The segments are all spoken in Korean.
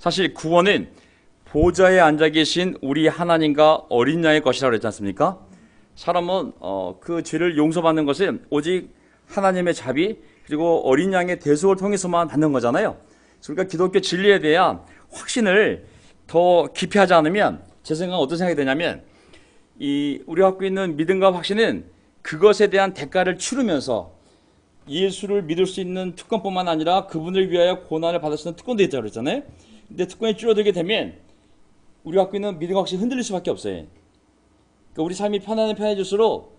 사실 구원은 보좌에 앉아 계신 우리 하나님과 어린 양의 것이라고 그랬지 않습니까? 사람은 그 죄를 용서받는 것은 오직 하나님의 자비 그리고 어린 양의 대속을 통해서만 받는 거잖아요. 그러니까 기독교 진리에 대한 확신을 더 깊이 하지 않으면 제 생각은 어떤 생각이 드냐면 우리가 갖고 있는 믿음과 확신은 그것에 대한 대가를 치르면서 예수를 믿을 수 있는 특권뿐만 아니라 그분을 위하여 고난을 받을 수 있는 특권도 있다고 그랬잖아요. 근데 특권이 줄어들게 되면 우리가 갖고 있는 믿음과 확신이 흔들릴 수밖에 없어요. 그러니까 우리 삶이 편해질수록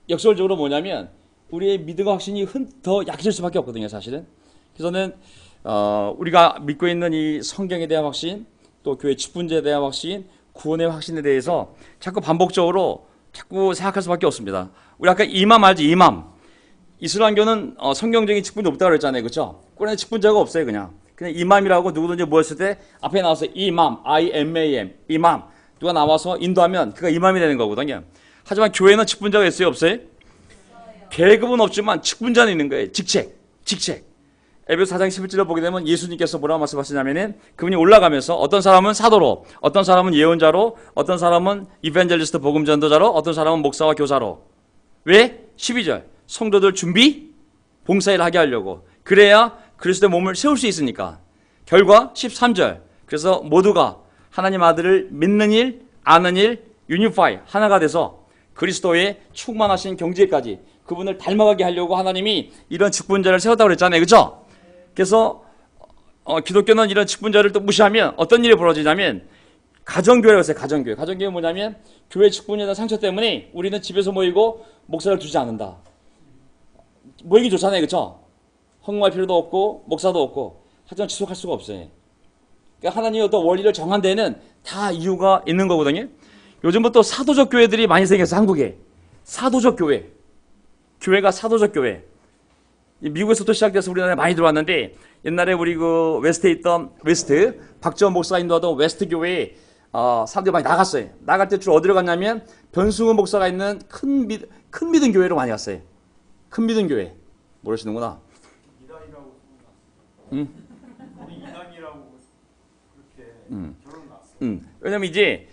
역설적으로 뭐냐면 우리의 믿음과 확신이 더 약해질 수밖에 없거든요, 사실은. 그래서는 우리가 믿고 있는 이 성경에 대한 확신, 또 교회 직분제에 대한 확신, 구원의 확신에 대해서 자꾸 반복적으로 자꾸 생각할 수밖에 없습니다. 우리 아까 이맘 알지? 이맘. 이슬람교는 성경적인 직분이 없다고 그랬잖아요, 그렇죠? 꾸란에 직분자가 없어요, 그냥 이맘이라고 누구든지 모였을 때 앞에 나와서 이맘, I-M-A-M, 이맘 누가 나와서 인도하면 그가 이맘이 되는 거거든요. 하지만 교회는 직분자가 있어요, 없어요? 계급은 없지만 직분자는 있는 거예요. 직책. 에베소 4장 11절을 보게 되면 예수님께서 뭐라고 말씀하시냐면은 그분이 올라가면서 어떤 사람은 사도로, 어떤 사람은 예언자로, 어떤 사람은 이벤젤리스트 복음 전도자로, 어떤 사람은 목사와 교사로. 왜? 12절. 성도들 준비, 봉사일을 하게 하려고. 그래야 그리스도의 몸을 세울 수 있으니까. 결과 13절. 그래서 모두가 하나님 아들을 믿는 일, 아는 일, 유니파이, 하나가 돼서 그리스도의 충만하신 경지에까지 그분을 닮아가게 하려고 하나님이 이런 직분자를 세웠다고 그랬잖아요, 그렇죠? 그래서 기독교는 이런 직분자를 또 무시하면 어떤 일이 벌어지냐면 가정교회라고 했어요. 가정교회 뭐냐면 교회 직분에 대한 상처 때문에 우리는 집에서 모이고 목사를 두지 않는다. 모이기 좋잖아요, 그렇죠? 헌금할 필요도 없고 목사도 없고 하지만 지속할 수가 없어요. 그러니까 하나님의 어떤 원리를 정한 데는 다 이유가 있는 거거든요. 요즘부터 사도적 교회들이 많이 생겼어요, 한국에. 사도적 교회. 교회가 사도적 교회. 미국에서부터 시작돼서 우리나라에 많이 들어왔는데 옛날에 우리 그 웨스트에 있던 박지원 목사가 인도하던 웨스트 교회에 사람들이 많이 나갔어요. 나갈 때 주로 어디로 갔냐면 변승훈 목사가 있는 큰 믿음 교회로 많이 갔어요. 큰 믿음 교회. 모르시는구나. 이단이라고 우리 이단이라고 그렇게 결혼 났어. 왜냐면 이제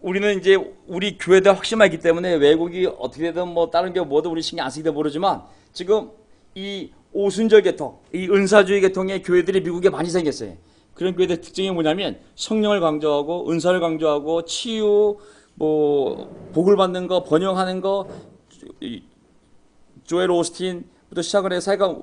우리는 이제 우리 교회에 확신만 있기 때문에 외국이 어떻게 되든 뭐 다른 게 뭐든 우리 신경 안 쓰기도 모르지만 지금 이 오순절 계통, 이 은사주의 계통의 교회들이 미국에 많이 생겼어요. 그런 교회들 특징이 뭐냐면 성령을 강조하고 은사를 강조하고 치유, 뭐 복을 받는 거, 번영하는 거, 조엘 오스틴부터 시작을 해서 사이가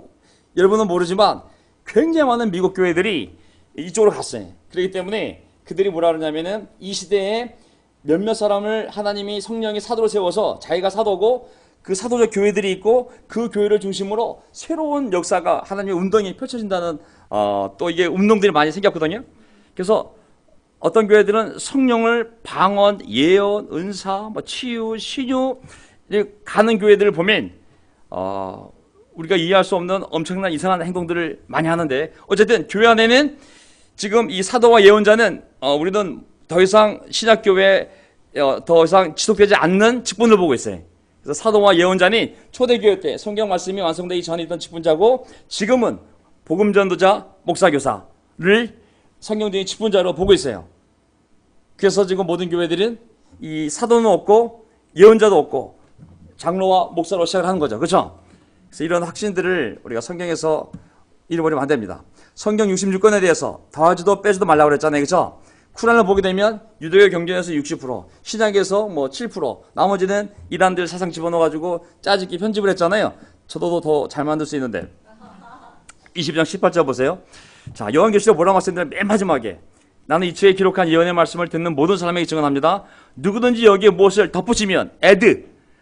여러분은 모르지만 굉장히 많은 미국 교회들이 이쪽으로 갔어요. 그렇기 때문에 그들이 뭐라 그러냐면은 이 시대에 몇몇 사람을 하나님이 성령이 사도로 세워서 자기가 사도고 그 사도적 교회들이 있고 그 교회를 중심으로 새로운 역사가 하나님의 운동이 펼쳐진다는 또 이게 운동들이 많이 생겼거든요. 그래서 어떤 교회들은 성령을 방언, 예언, 은사, 뭐 치유, 신유 가는 교회들을 보면 우리가 이해할 수 없는 엄청난 이상한 행동들을 많이 하는데 어쨌든 교회 안에는 지금 이 사도와 예언자는 우리는 더 이상 신약교회에 더 이상 지속되지 않는 직분을 보고 있어요. 그래서 사도와 예언자는 초대교회 때 성경 말씀이 완성되기 전에 있던 직분자고 지금은 복음전도자, 목사교사를 성경적인 직분자로 보고 있어요. 그래서 지금 모든 교회들은 이 사도는 없고 예언자도 없고 장로와 목사로 시작을 하는 거죠. 그렇죠? 그래서 이런 확신들을 우리가 성경에서 잃어버리면 안 됩니다. 성경 66권에 대해서 더하지도 빼지도 말라고 그랬잖아요. 그렇죠? 쿠란을 보게 되면 유대교 경전에서 60%, 신약에서 뭐 7%, 나머지는 이단들 사상 집어넣어가지고 짜집기 편집을 했잖아요. 저도 더 잘 만들 수 있는데. 20장 18절 보세요. 자, 요한계시록 뭐라고 말씀드리면 맨 마지막에 나는 이 책에 기록한 예언의 말씀을 듣는 모든 사람에게 증언합니다. 누구든지 여기에 무엇을 덧붙이면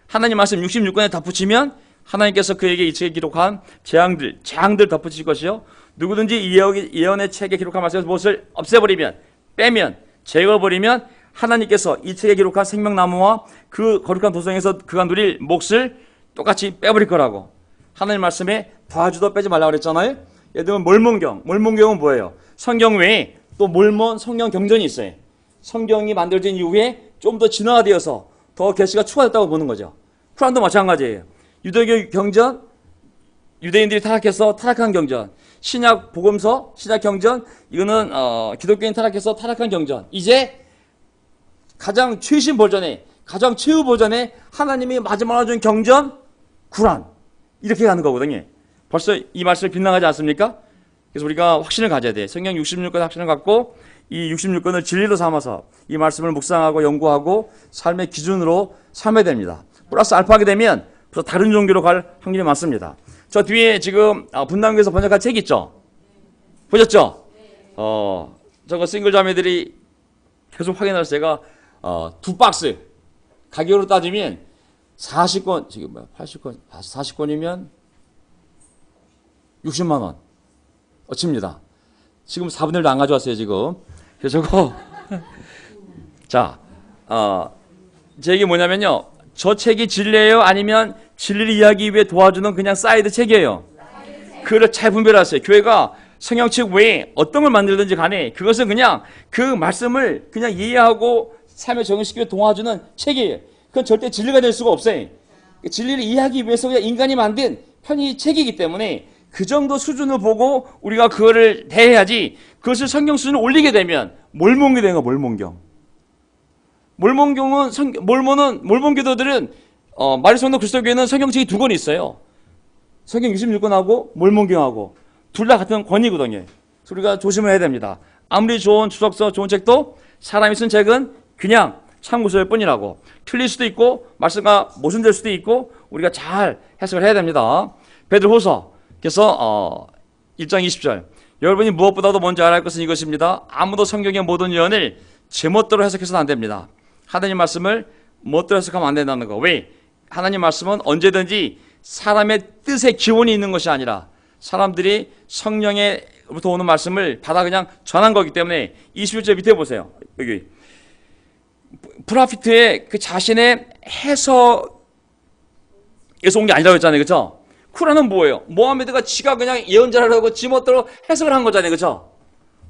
하나님 말씀 66권에 덧붙이면 하나님께서 그에게 이 책에 기록한 재앙들 덧붙이실 것이요. 누구든지 이 예언의 책에 기록한 말씀에서 무엇을 없애버리면 빼면 제거버리면 하나님께서 이 책에 기록한 생명나무와 그 거룩한 도성에서 그가 누릴 몫을 똑같이 빼버릴 거라고. 하나님 말씀에 더하지도 빼지 말라고 그랬잖아요. 예를 들면 몰몬경은 뭐예요? 성경 외에 또 몰몬 성경 경전이 있어요. 성경이 만들어진 이후에 좀 더 진화되어서 더 계시가 추가됐다고 보는 거죠. 쿠란도 마찬가지예요. 유대교 경전 유대인들이 타락해서 타락한 경전, 신약 복음서, 신약 경전, 이거는 기독교인 타락해서 타락한 경전. 이제 가장 최신 버전의, 가장 최후 버전의 하나님이 마지막으로 준 경전, 구란. 이렇게 가는 거거든요. 벌써 이 말씀이 빗나가지 않습니까? 그래서 우리가 확신을 가져야 돼. 성경 66권 확신을 갖고 이 66권을 진리로 삼아서 이 말씀을 묵상하고 연구하고 삶의 기준으로 삼아야 됩니다. 플러스 알파하게 되면 다른 종교로 갈 확률이 많습니다. 저 뒤에 지금 분당교에서 번역한 책 있죠? 보셨죠? 저거 싱글 자매들이 계속 확인해서 제가 두 박스 가격으로 따지면 40권, 지금 뭐야, 80권, 40권이면 60만 원 어칩니다. 지금 4분의 1도 안 가져왔어요, 지금. 그래서 저거 자, 제 얘기 뭐냐면요. 저 책이 진리예요? 아니면 진리를 이해하기 위해 도와주는 그냥 사이드 책이에요? 그걸 잘 분별하세요. 교회가 성경책 외에 어떤 걸 만들든지 간에 그것은 그냥 그 말씀을 그냥 이해하고 삶에 적용시키며 도와주는 책이에요. 그건 절대 진리가 될 수가 없어요. 진리를 이해하기 위해서 그냥 인간이 만든 편의 책이기 때문에 그 정도 수준을 보고 우리가 그거를 대해야지. 그것을 성경 수준을 올리게 되면 몰몬경이 되는 거야. 몰몬경. 몰몬경은 몰몬교도들은 마리성도 그리스도교회는 성경책이 두 권이 있어요. 성경 66권하고 몰몬경하고 둘 다 같은 권이거든요. 그래서 우리가 조심을 해야 됩니다. 아무리 좋은 주석서, 좋은 책도 사람이 쓴 책은 그냥 참고서일 뿐이라고. 틀릴 수도 있고 말씀과 모순될 수도 있고 우리가 잘 해석을 해야 됩니다. 베드로후서 그래서 1장 20절 여러분이 무엇보다도 먼저 알아야 할 것은 이것입니다. 아무도 성경의 모든 예언을 제멋대로 해석해서는 안 됩니다. 하나님 말씀을 멋대로 해석하면 안 된다는 거. 왜? 하나님 말씀은 언제든지 사람의 뜻에 기원이 있는 것이 아니라 사람들이 성령에부터 오는 말씀을 받아 그냥 전한 거기 때문에 21절 밑에 보세요. 여기 프라피트의 그 자신의 해석에서 온 게 아니라고 했잖아요. 그렇죠? 쿠란은 뭐예요? 모하메드가 지가 그냥 예언자라고 지멋대로 해석을 한 거잖아요. 그렇죠?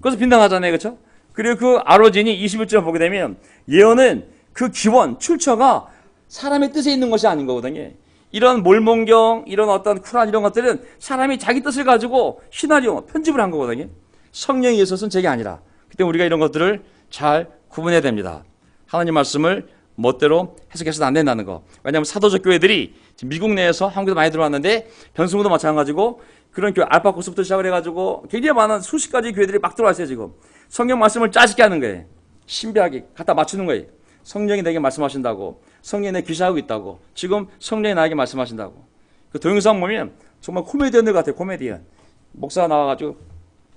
그래서 빈당하잖아요. 그렇죠? 그리고 그 아로진이 21절 보게 되면 예언은 그 기원, 출처가 사람의 뜻에 있는 것이 아닌 거거든요. 이런 몰몬경, 이런 어떤 쿠란 이런 것들은 사람이 자기 뜻을 가지고 시나리오, 편집을 한 거거든요. 성령에 의해서 쓴 책이 아니라. 그때 우리가 이런 것들을 잘 구분해야 됩니다. 하나님 말씀을 멋대로 해석해서는 안 된다는 거. 왜냐하면 사도적 교회들이 지금 미국 내에서 한국에도 많이 들어왔는데 변승구도 마찬가지고 그런 교회 알파코스부터 시작을 해가지고 굉장히 많은 수십 가지 교회들이 막 들어왔어요. 지금 성경 말씀을 짜집게 하는 거예요. 신비하게 갖다 맞추는 거예요. 성령이 내게 말씀하신다고, 성령이 내 귀시하고 있다고, 지금 성령이 나에게 말씀하신다고. 그 동영상 보면 정말 코미디언들 같아요. 코미디언. 목사가 나와가지고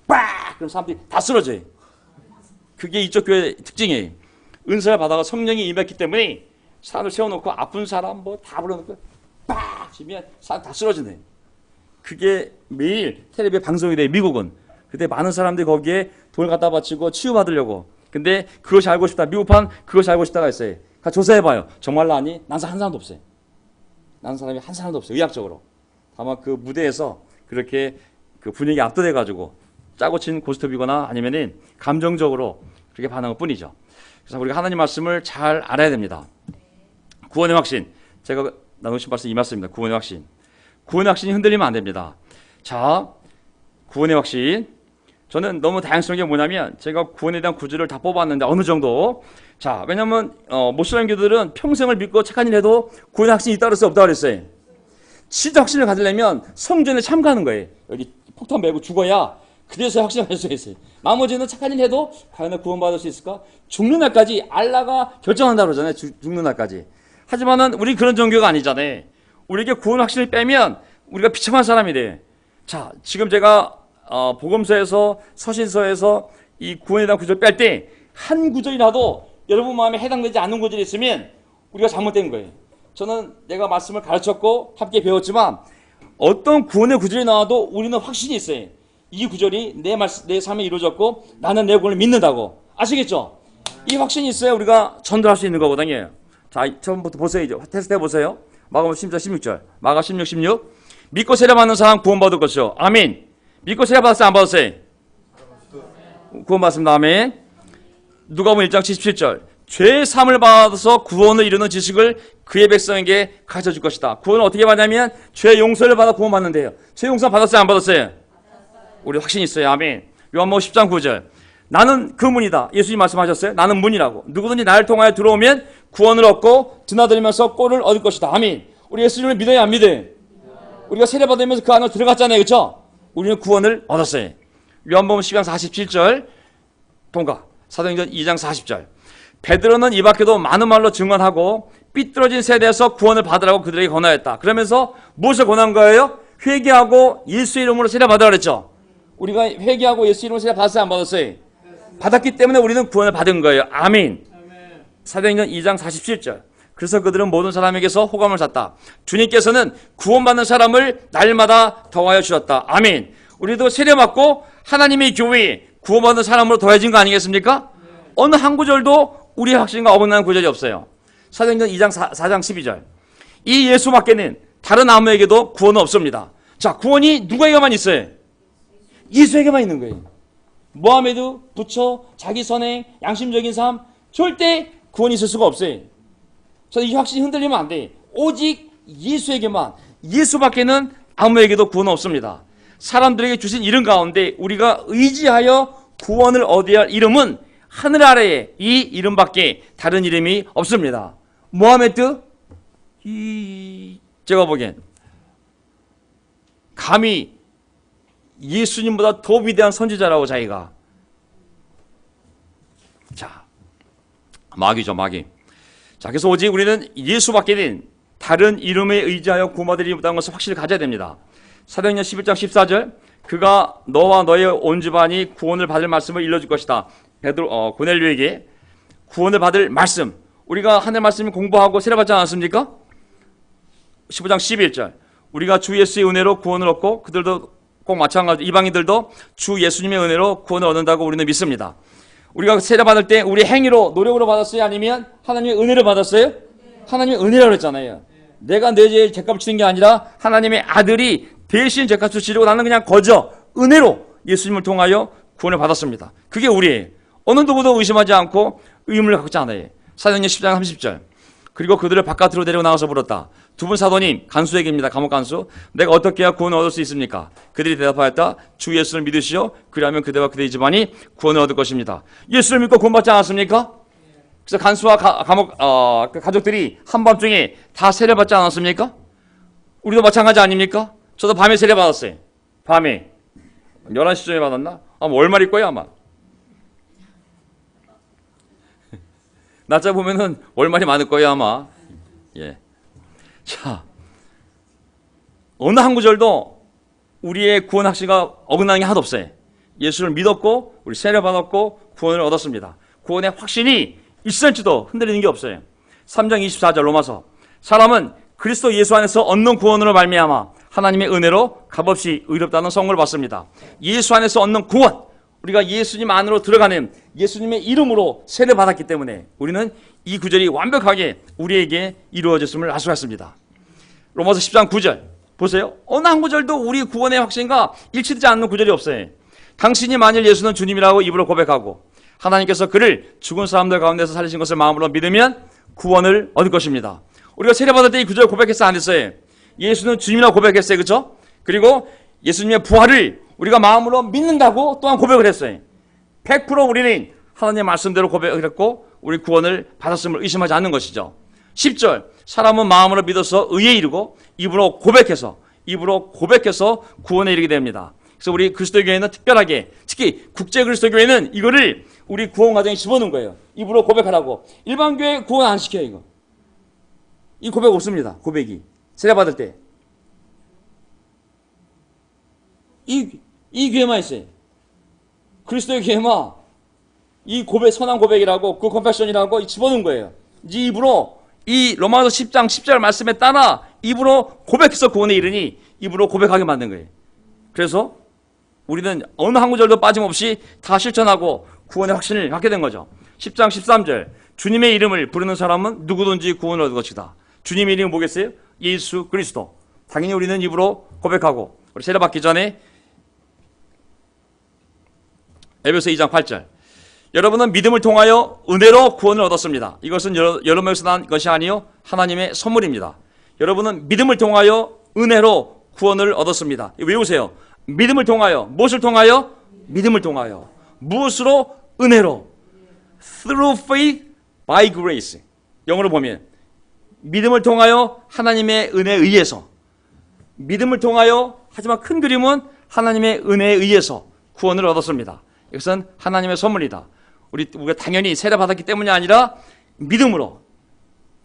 빡! 그럼 사람들이 다 쓰러져요. 그게 이쪽 교회의 특징이에요. 은사를 받아가 성령이 임했기 때문에 사람을 세워놓고 아픈 사람 뭐 다 불러놓고 빡! 치면 사람 다 쓰러지네. 그게 매일 텔레비에 방송이 돼요. 미국은. 그때 많은 사람들이 거기에 돈을 갖다 바치고 치유받으려고. 근데 그것이 알고 싶다. 미국판 그것이 알고 싶다가 있어요. 가 조사해봐요. 정말로 아니? 난 한 사람도 없어요. 난 사람이 한 사람도 없어요. 의학적으로. 다만 그 무대에서 그렇게 그 분위기에 압도돼가지고 짜고 친 고스톱이거나 아니면은 감정적으로 그렇게 반응할 뿐이죠. 그래서 우리가 하나님 말씀을 잘 알아야 됩니다. 구원의 확신. 제가 나누신 말씀 이 말씀입니다. 구원의 확신. 구원의 확신이 흔들리면 안 됩니다. 자, 구원의 확신. 저는 너무 다양성한 게 뭐냐면 제가 구원에 대한 구절을 다 뽑았는데 어느 정도. 자, 왜냐면 모슬렘교들은 평생을 믿고 착한 일 해도 구원의 확신이 있다 그랬어요? 없다 그랬어요? 진짜 확신을 가지려면 성전에 참가하는 거예요. 여기 폭탄 메고 죽어야 그래서 확신을 가질 수 있어요. 나머지는 착한 일 해도 과연 구원받을 수 있을까? 죽는 날까지 알라가 결정한다 그러잖아요. 죽는 날까지. 하지만은 우리 그런 종교가 아니잖아요. 우리에게 구원 확신을 빼면 우리가 비참한 사람이 돼. 자, 지금 제가 복음서에서 서신서에서 이 구원에 대한 구절 뺄 때 한 구절이라도 여러분 마음에 해당되지 않는 구절이 있으면 우리가 잘못된 거예요. 저는 내가 말씀을 가르쳤고 함께 배웠지만 어떤 구원의 구절이 나와도 우리는 확신이 있어요. 이 구절이 내 삶에 이루어졌고 나는 내 구원을 믿는다고. 아시겠죠? 이 확신이 있어야 우리가 전달할 수 있는 거거든요. 자, 처음부터 보세요. 이제 테스트 해보세요. 마가복음 10장 16절. 마가 16, 16. 믿고 세례받는 사람 구원받을 것이요. 아멘. 믿고 세례받았어요? 안 받았어요? 구원받습니다. 아멘. 누가복음 1장 77절. 죄의 사함을 받아서 구원을 이루는 지식을 그의 백성에게 가르쳐줄 것이다. 구원을 어떻게 받냐면 죄 용서를 받아 구원받는데요. 죄 용서 받았어요? 안 받았어요? 우리 확신이 있어요. 아멘. 요한복음 10장 9절. 나는 그 문이다. 예수님 말씀하셨어요. 나는 문이라고. 누구든지 나를 통하여 들어오면 구원을 얻고 드나들면서 꼴을 얻을 것이다. 아멘. 우리 예수님을 믿어요? 안 믿어요? 우리가 세례받으면서 그 안으로 들어갔잖아요. 그렇죠? 우리는 구원을 얻었어요. 요한복음 12장 47절 통과. 사도행전 2장 40절. 베드로는 이 밖에도 많은 말로 증언하고 삐뚤어진 세대에서 구원을 받으라고 그들에게 권하였다. 그러면서 무엇을 권한 거예요? 회개하고 예수 이름으로 세례받으라 그랬죠. 우리가 회개하고 예수 이름으로 세례 받았어요? 안 받았어요? 받았기 때문에 우리는 구원을 받은 거예요. 아멘. 사도행전 2장 47절. 그래서 그들은 모든 사람에게서 호감을 샀다. 주님께서는 구원받는 사람을 날마다 더하여 주셨다. 아멘. 우리도 세례받고 하나님의 교회에 구원받는 사람으로 더해진 거 아니겠습니까? 어느 한 구절도 우리의 확신과 어긋나는 구절이 없어요. 사도행전 2장 4장 12절. 이 예수밖에는 다른 아무에게도 구원은 없습니다. 자, 구원이 누구에게만 있어요? 예수에게만 있는 거예요. 모하메드, 부처, 자기 선행, 양심적인 삶 절대 구원이 있을 수가 없어요. 그래서 이 확신이 흔들리면 안 돼. 오직 예수에게만, 예수밖에는 아무에게도 구원은 없습니다. 사람들에게 주신 이름 가운데 우리가 의지하여 구원을 얻어야 할 이름은 하늘 아래에 이 이름밖에 다른 이름이 없습니다. 모하메드? 제가 보기엔 감히 예수님보다 더 위대한 선지자라고 자기가. 자, 마귀죠, 마귀. 자, 그래서 오직 우리는 예수밖에 된 다른 이름에 의지하여 구원받으리 못한 것을 확실히 가져야 됩니다. 사도행전 11장 14절. 그가 너와 너의 온 집안이 구원을 받을 말씀을 일러줄 것이다. 고넬료에게 구원을 받을 말씀. 우리가 하늘 말씀 공부하고 세례받지 않았습니까? 15장 11절. 우리가 주 예수의 은혜로 구원을 얻고 그들도 꼭 마찬가지로 이방인들도 주 예수님의 은혜로 구원을 얻는다고 우리는 믿습니다. 우리가 세례받을 때 우리 행위로 노력으로 받았어요? 아니면 하나님의 은혜를 받았어요? 하나님의 은혜라고 했잖아요. 내가 내 죄에 죄값을 치는 게 아니라 하나님의 아들이 대신 죄값을 치르고 나는 그냥 거저 은혜로 예수님을 통하여 구원을 받았습니다. 그게 우리예요. 어느 누구도 의심하지 않고 의문을 갖지 않아요. 사도행전 10장 30절. 그리고 그들을 바깥으로 데리고 나가서 물었다. 두 분 사도님, 간수에게입니다. 감옥 간수. 내가 어떻게 해야 구원을 얻을 수 있습니까? 그들이 대답하였다. 주 예수를 믿으시오. 그리하면 그대와 그대의 집안이 구원을 얻을 것입니다. 예수를 믿고 구원받지 않았습니까? 그래서 간수와 가족들이 한밤중에 다 세례받지 않았습니까? 우리도 마찬가지 아닙니까? 저도 밤에 세례받았어요. 밤에. 11시쯤에 받았나? 아마 월말일 거예요, 아마. 낮에 보면은 월말이 많을 거예요, 아마. 예. 자, 어느 한 구절도 우리의 구원 확신과 어긋나는 게 하나도 없어요. 예수를 믿었고, 우리 세례받았고, 구원을 얻었습니다. 구원의 확신이 1cm도 흔들리는 게 없어요. 3장 24절 로마서. 사람은 그리스도 예수 안에서 얻는 구원으로 말미암아 하나님의 은혜로 값없이 의롭다는 선물을 받습니다. 예수 안에서 얻는 구원, 우리가 예수님 안으로 들어가는 예수님의 이름으로 세례받았기 때문에 우리는 이 구절이 완벽하게 우리에게 이루어졌음을 알 수가 있습니다. 로마서 10장 9절 보세요. 어느 한 구절도 우리 구원의 확신과 일치되지 않는 구절이 없어요. 당신이 만일 예수는 주님이라고 입으로 고백하고 하나님께서 그를 죽은 사람들 가운데서 살리신 것을 마음으로 믿으면 구원을 얻을 것입니다. 우리가 세례받을 때 이 구절 고백했어요? 안 했어요? 예수는 주님이라고 고백했어요. 그렇죠? 그리고 예수님의 부활을 우리가 마음으로 믿는다고 또한 고백을 했어요. 100% 우리는 하나님의 말씀대로 고백을 했고 우리 구원을 받았음을 의심하지 않는 것이죠. 10절 사람은 마음으로 믿어서 의에 이르고 입으로 고백해서 구원에 이르게 됩니다. 그래서 우리 그리스도교회는 특별하게 특히 국제 그리스도교회는 이거를 우리 구원 과정에 집어넣은 거예요. 입으로 고백하라고. 일반 교회 구원 안 시켜요. 이거. 이 고백 없습니다. 고백이. 세례받을 때. 이 교회만 있어요. 그리스도의 교회만 이 고백, 선한 고백이라고 그 컨페션이라고 집어넣은 거예요. 이 입으로 이 로마서 10장 10절 말씀에 따라 입으로 고백해서 구원에 이르니 입으로 고백하게 만든 거예요. 그래서 우리는 어느 한 구절도 빠짐없이 다 실천하고 구원의 확신을 갖게 된 거죠. 10장 13절 주님의 이름을 부르는 사람은 누구든지 구원을 얻을 것이다. 주님의 이름은 뭐겠어요? 예수 그리스도. 당연히 우리는 입으로 고백하고 우리 세례받기 전에 에베소 2장 8절 여러분은 믿음을 통하여 은혜로 구원을 얻었습니다. 이것은 여러분에게서 난 것이 아니요 하나님의 선물입니다. 여러분은 믿음을 통하여 은혜로 구원을 얻었습니다. 외우세요. 믿음을 통하여. 무엇을 통하여? 믿음을 통하여. 무엇으로? 은혜로. Through faith by grace. 영어로 보면 믿음을 통하여 하나님의 은혜에 의해서. 믿음을 통하여, 하지만 큰 그림은 하나님의 은혜에 의해서 구원을 얻었습니다. 이것은 하나님의 선물이다. 우리가 당연히 세례 받았기 때문이 아니라 믿음으로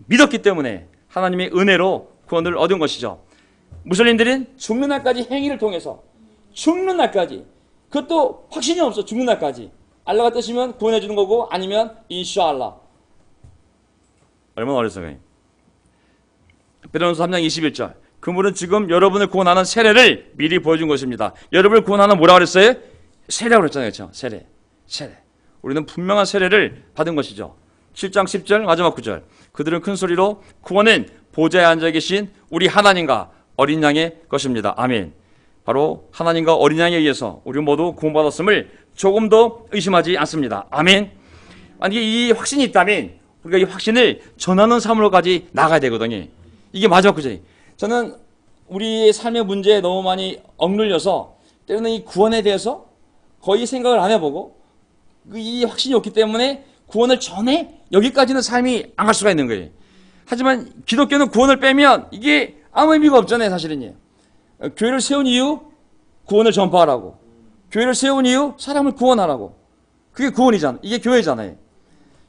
믿었기 때문에 하나님의 은혜로 구원을 얻은 것이죠. 무슬림들은 죽는 날까지 행위를 통해서 죽는 날까지, 그것도 확신이 없어. 죽는 날까지 알라가 뜻이면 구원해 주는 거고, 아니면 인샤알라. 얼마나 어렸어요. 베드로전서 3장 21절. 그분은 지금 여러분을 구원하는 세례를 미리 보여준 것입니다. 여러분을 구원하는 뭐라고 그랬어요? 세례라고 그랬잖아요. 그렇죠? 세례. 우리는 분명한 세례를 받은 것이죠. 7장 10절 마지막 9절. 그들은 큰 소리로 구원은 보좌에 앉아 계신 우리 하나님과 어린 양의 것입니다. 아멘. 바로 하나님과 어린 양에 의해서 우리 모두 구원받았음을 조금도 의심하지 않습니다. 아멘. 만약에 이 확신이 있다면 우리가 이 확신을 전하는 삶으로까지 나가야 되거든요. 이게 마지막 구절이에요. 저는 우리의 삶의 문제에 너무 많이 억눌려서 때로는 이 구원에 대해서 거의 생각을 안 해보고 이 확신이 없기 때문에 구원을 전해 여기까지는 삶이 안 갈 수가 있는 거예요. 하지만 기독교는 구원을 빼면 이게 아무 의미가 없잖아요. 사실은요. 교회를 세운 이유 구원을 전파하라고, 교회를 세운 이유 사람을 구원하라고. 그게 구원이잖아요. 이게 교회잖아요.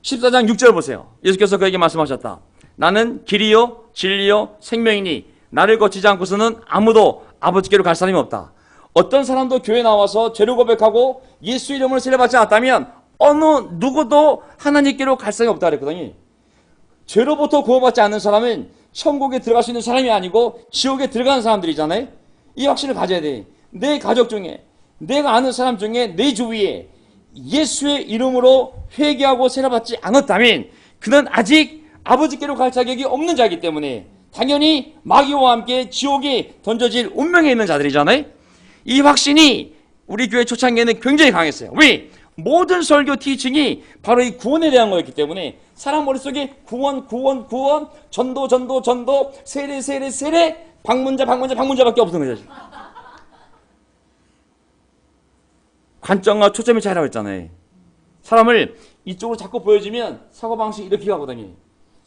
14장 6절 보세요. 예수께서 그에게 말씀하셨다. 나는 길이요 진리요 생명이니 나를 거치지 않고서는 아무도 아버지께로 갈 사람이 없다. 어떤 사람도 교회 나와서 죄를 고백하고 예수 이름으로 세례받지 않았다면 어느 누구도 하나님께로 갈 사람이 없다 그랬거든요. 죄로부터 구원받지 않는 사람은 천국에 들어갈 수 있는 사람이 아니고 지옥에 들어가는 사람들이잖아요. 이 확신을 가져야 돼. 내 가족 중에, 내가 아는 사람 중에, 내 주위에 예수의 이름으로 회개하고 세례받지 않았다면 그는 아직 아버지께로 갈 자격이 없는 자이기 때문에 당연히 마귀와 함께 지옥에 던져질 운명에 있는 자들이잖아요. 이 확신이 우리 교회 초창기에는 굉장히 강했어요. 왜? 모든 설교 티칭이 바로 이 구원에 대한 거였기 때문에 사람 머릿속에 구원, 전도, 세례, 방문자밖에 없는 거죠. 관점과 초점이 차이라고 했잖아요. 사람을 이쪽으로 자꾸 보여주면 사고방식이 이렇게 가거든요.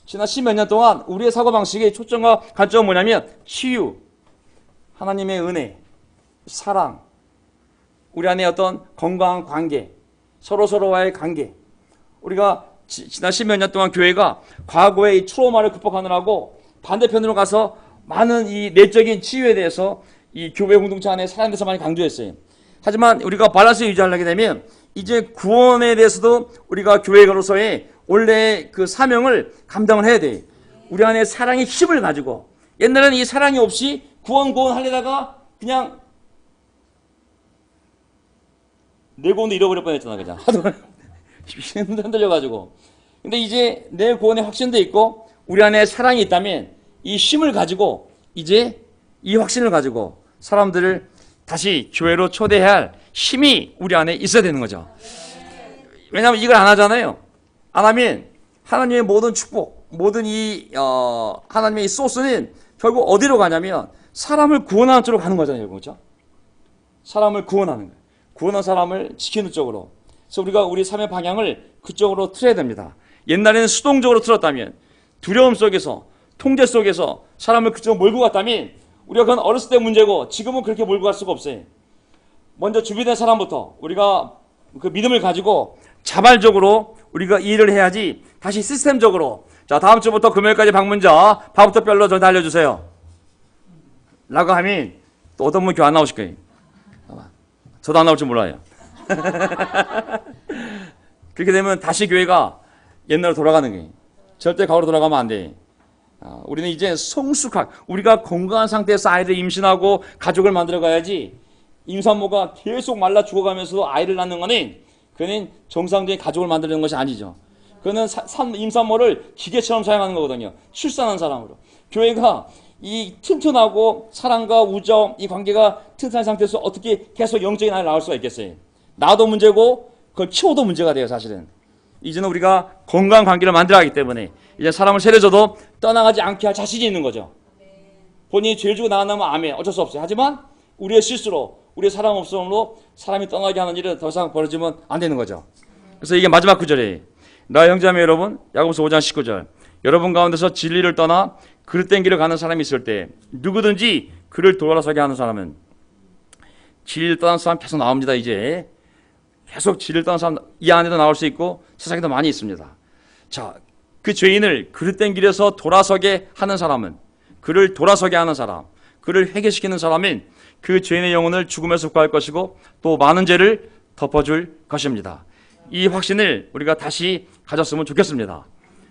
지난 10몇 년 동안 우리의 사고방식의 초점과 관점은 뭐냐면 치유, 하나님의 은혜, 사랑, 우리 안에 어떤 건강한 관계, 서로서로와의 관계. 우리가 지난 10몇 년 동안 교회가 과거의 이 트라우마를 극복하느라고 반대편으로 가서 많은 이 내적인 치유에 대해서 이 교회 공동체 안에 사람에 대해서 많이 강조했어요. 하지만 우리가 밸런스를 유지하려게 되면 이제 구원에 대해서도 우리가 교회가로서의 원래 그 사명을 감당을 해야 돼. 우리 안에 사랑의 힘을 가지고, 옛날에는 이 사랑이 없이 구원 하려다가 그냥 내 구원도 잃어버릴 뻔했잖아. 그냥 하도 흔들려가지고. 근데 이제 내 구원의 확신도 있고 우리 안에 사랑이 있다면 이 힘을 가지고 이제 이 확신을 가지고 사람들을 다시 교회로 초대해야 할 힘이 우리 안에 있어야 되는 거죠. 왜냐하면 이걸 안 하잖아요. 안 하면 하나님의 모든 축복, 모든 하나님의 이 소스는 결국 어디로 가냐면 사람을 구원하는 쪽으로 가는 거잖아요. 그렇죠? 사람을 구원하는 거예요. 구원한 사람을 지키는 쪽으로. 그래서 우리가 우리 삶의 방향을 그쪽으로 틀어야 됩니다. 옛날에는 수동적으로 틀었다면, 두려움 속에서, 통제 속에서 사람을 그쪽으로 몰고 갔다면 우리가 그건 어렸을 때 문제고 지금은 그렇게 몰고 갈 수가 없어요. 먼저 준비된 사람부터 우리가 그 믿음을 가지고 자발적으로 우리가 이 일을 해야지 다시 시스템적으로, 자 다음 주부터 금요일까지 방문자 밥부터 별로 저한테 알려주세요 라고 하면 또 어떤 분 교회 안 나오실 거예요. 저도 안 나올 줄 몰라요. 그렇게 되면 다시 교회가 옛날로 돌아가는 거예요. 절대 과거로 돌아가면 안 돼. 우리는 이제 성숙한, 우리가 건강한 상태에서 아이를 임신하고 가족을 만들어 가야지, 임산모가 계속 말라 죽어가면서도 아이를 낳는 거는 그는 정상적인 가족을 만드는 것이 아니죠. 그는 임산모를 기계처럼 사용하는 거거든요. 출산한 사람으로. 교회가 이 튼튼하고 사랑과 우정, 이 관계가 튼튼한 상태에서 어떻게 계속 영적인 아이를 낳을 수가 있겠어요? 나도 문제고 그걸 키워도 문제가 돼요, 사실은. 이제는 우리가 건강한 관계를 만들어야 하기 때문에 이제 사람을 세려줘도 떠나가지 않게 할 자신이 있는 거죠. 본인이 죄를 지고 나간다면 아멘, 어쩔 수 없어요. 하지만 우리의 실수로, 우리의 사랑 없음으로 사람이 떠나게 하는 일은 더 이상 벌어지면 안 되는 거죠. 그래서 이게 마지막 구절이에요. 나 형제자매 여러분, 야고보서 5장 19절. 여러분 가운데서 진리를 떠나 그릇된 길을 가는 사람이 있을 때 누구든지 그를 돌아서게 하는 사람은, 진리를 떠난 사람 계속 나옵니다. 이제 계속 진리를 떠난 사람 이 안에도 나올 수 있고 세상에도 많이 있습니다. 자, 그 죄인을 그릇된 길에서 돌아서게 하는 사람은, 그를 돌아서게 하는 사람, 그를 회개시키는 사람은 그 죄인의 영혼을 죽음에서 구할 것이고 또 많은 죄를 덮어줄 것입니다. 이 확신을 우리가 다시 가졌으면 좋겠습니다.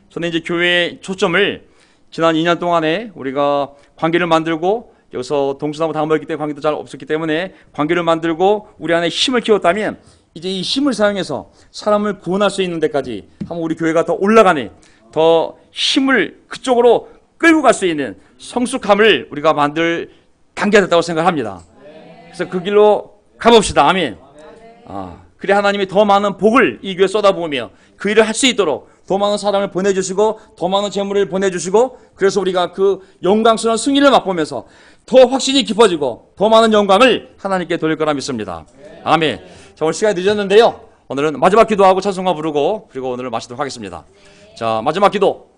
저는 이제 교회의 초점을 지난 2년 동안에 우리가 관계를 만들고, 여기서 동서남북 다 모였기 때문에 관계도 잘 없었기 때문에 관계를 만들고 우리 안에 힘을 키웠다면, 이제 이 힘을 사용해서 사람을 구원할 수 있는 데까지 한번 우리 교회가 더 올라가는, 더 힘을 그쪽으로 끌고 갈 수 있는 성숙함을 우리가 만들 단계가 됐다고 생각합니다. 그래서 그 길로 가봅시다. 아멘. 그래 하나님이 더 많은 복을 이 교회에 쏟아부으며 그 일을 할 수 있도록 더 많은 사람을 보내주시고 더 많은 재물을 보내주시고, 그래서 우리가 그 영광스러운 승리를 맛보면서 더 확신이 깊어지고 더 많은 영광을 하나님께 돌릴 거라 믿습니다. 아멘. 자, 오늘 시간이 늦었는데요, 오늘은 마지막 기도하고 찬송가 부르고 그리고 오늘을 마치도록 하겠습니다. 자, 마지막 기도.